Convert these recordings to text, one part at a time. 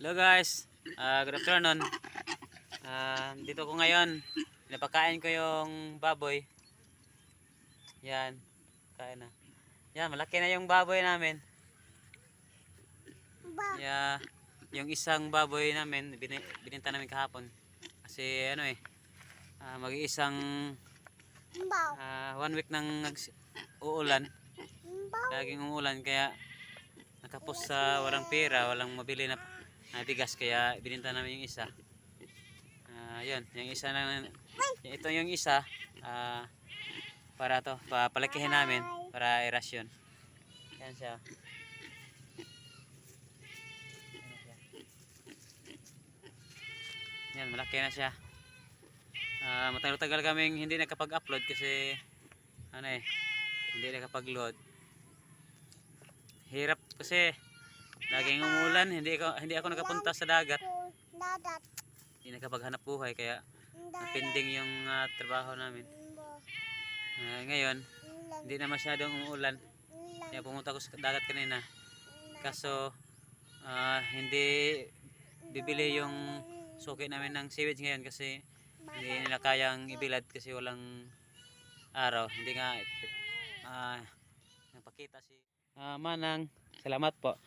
Hello guys, good afternoon. Dito ko ngayon, pinapakain ko yung baboy. Yan, kain na. Yan, malaki na yung baboy namin. Yeah, yung isang baboy namin, bininta namin kahapon. Kasi ano mag-iisang 1 week nang uulan. Laging umuulan kaya nakapos sa walang pera, walang mabili na bigas kaya bininta namin yung isa. Yun, yung isa na ito yung isa para to, papalakihin namin para irasyon. Yan siya. Yan, malaki na siya. Matagal-tagal kaming hindi nakapag-upload kasi hindi nakapag-load. Hirap kasi laging umulan, hindi ako nakapunta sa dagat. Hindi nakapaghanap buhay kaya napending yung trabaho namin. Ngayon, hindi na masyadong umuulan. Kaya pumunta ako sa dagat kanina. Kaso hindi bibili yung suki namin ng sewage ngayon kasi hindi nila kayang ibilad kasi walang araw. Hindi nga napakita si Manang, salamat po.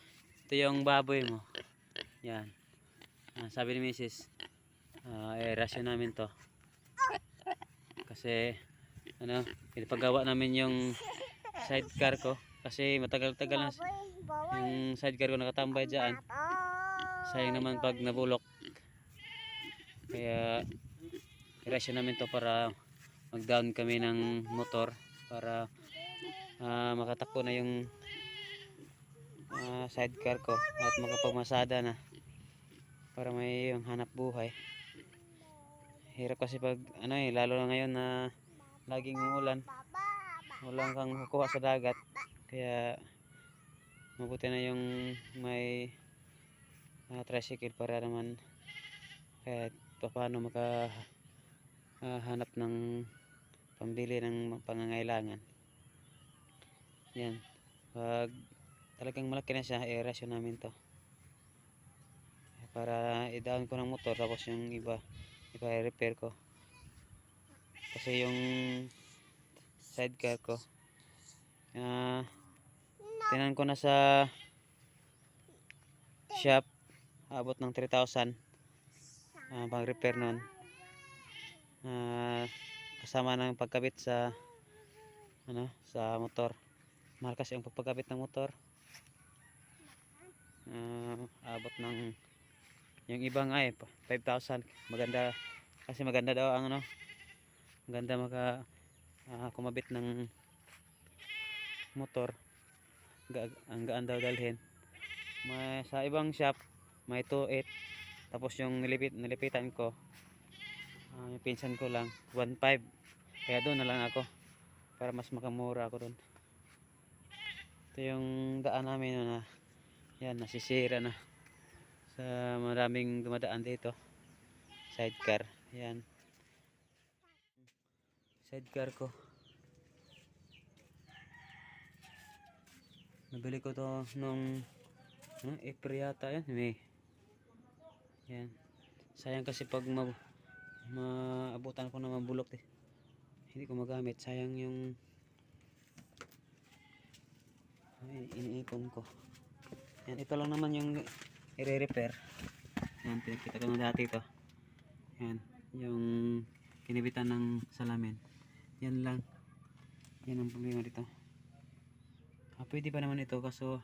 Ito yung baboy mo. Yan. Sabi ni Mrs. Rasyon namin to. Kasi pinapagawa namin yung sidecar ko kasi matagal-tagal na yung sidecar ko nakatambay dyan. Sayang naman pag nabulok. Kaya irasyon namin to para mag-down kami ng motor para makatakbo na yung sidecar ko at makapagmasada na para may yung hanap buhay. Hirap kasi pag lalo na ngayon na laging umuulan, walang kang makukuha sa dagat, kaya mabuti na yung may tricycle para naman kahit paano makahanap ng pambili ng pangangailangan. Yan, pag talagang malaki na siya, irasyon namin to para i-down ko ng motor, tapos yung iba i-repair ko kasi yung sidecar ko tinan ko na sa shop, abot ng 3,000 pang repair nun, kasama ng pagkabit sa sa motor. Mahal kasi yung pagkabit ng motor. Abot ng yung ibang 5,000. Maganda kasi maganda daw ang maganda kumabit ng motor, ang gaan daw dalhin. Sa ibang shop may 2.8, tapos yung nilipitan ko yung pinsan ko lang 1.5, kaya doon na lang ako para mas makamura ako doon. Ito yung daan namin yan, nasisira na sa maraming dumadaan dito. Sidecar, yan sidecar ko, nabili ko to nung April yata yan. Yan, sayang kasi pag maabutan ko na mabulok hindi ko magamit, sayang yung iniipon ko. Yan, ito lang naman yung i-repair. Yan, pinakita ko na dati ito. Yan, yung kinibitan ng salamin. Yan lang. Yan ang problema dito. Pwede pa naman ito, kaso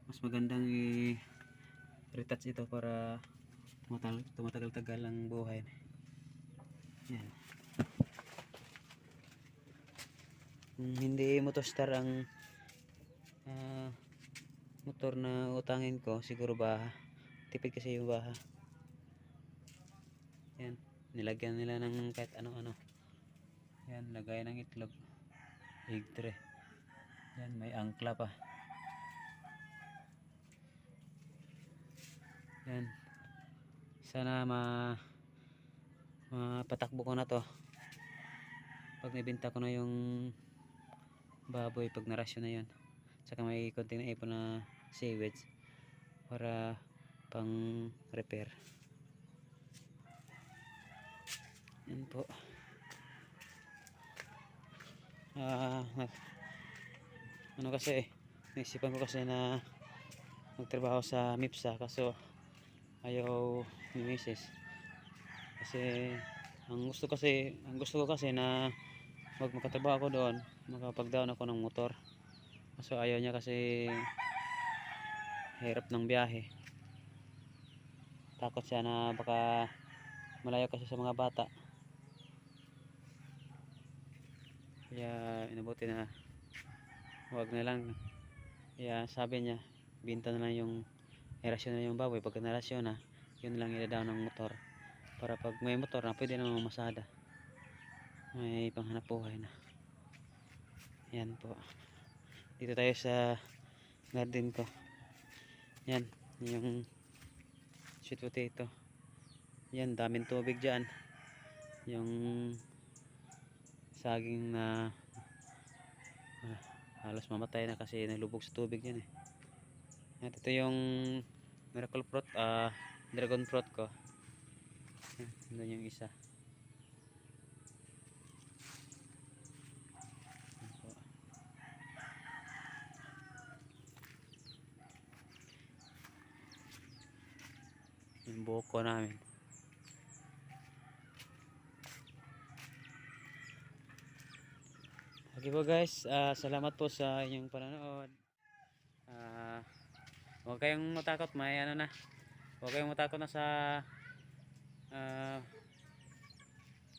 mas magandang i-retouch ito para tumatagal-tagal ang buhay. Yan. Hindi motostar ang motor na utangin ko, siguro baha. Tipid kasi yung baha. Yan, nilagyan nila ng kahit ano-ano. Yan, lagay ng itlog, egg tray. Yan, may angkla pa. Yan, sana mapatakbo ko na to pag nabenta ko na yung baboy, pag narasyon na yun, saka may konting naipon na sewage para pang repair. Yan po. Ano kasi, naisipan ko kasi na magtrabaho sa MIPSA, kaso ayaw ni Mrs. Kasi ang gusto ko kasi na wag makatrabaho ako doon, makapag-down ako ng motor. Kaso ayaw niya kasi hirap ng biyahe. Takot siya na baka malayo kasi sa mga bata. Kaya inabuti na wag na lang. Kaya sabi niya, binta na lang yung irasyon na yung baboy. Pagka narasyon na, yun lang ida-down ng motor. Para pag may motor na, pwede na mamasada. May panghanap buhay na. Yan po. Dito tayo sa garden ko. Yan, yung sweet potato. Yan, daming tubig dyan. Yung saging na halos mamatay na kasi nalubog sa tubig yan eh. At ito yung miracle fruit, dragon fruit ko. Yan, doon yung isa. Yung buko namin. Okay po guys, salamat po sa inyong panonood. Huwag kayong matakot, may ano na. Huwag kayong matakot na sa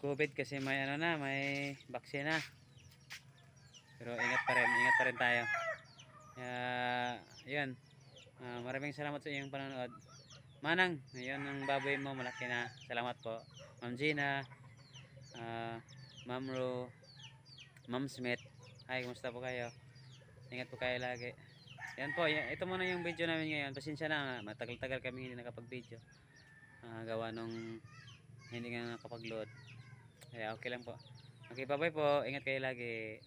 COVID kasi may ano na, may vaccine na. Pero ingat pa rin tayo. Yun. Maraming salamat sa inyong panonood. Manang, yun ang baboy mo, malaki na. Salamat po. Ma'am Gina, Ma'am Ro, Ma'am Smith. Hi, kumusta po kayo? Ingat po kayo lagi. Yan po, ito muna yung video namin ngayon. Pasensya na, matagal-tagal kami hindi nakapag-video. Gawa nung hindi nga nakapag-load. Kaya okay lang po. Okay, bye-bye po. Ingat kayo lagi.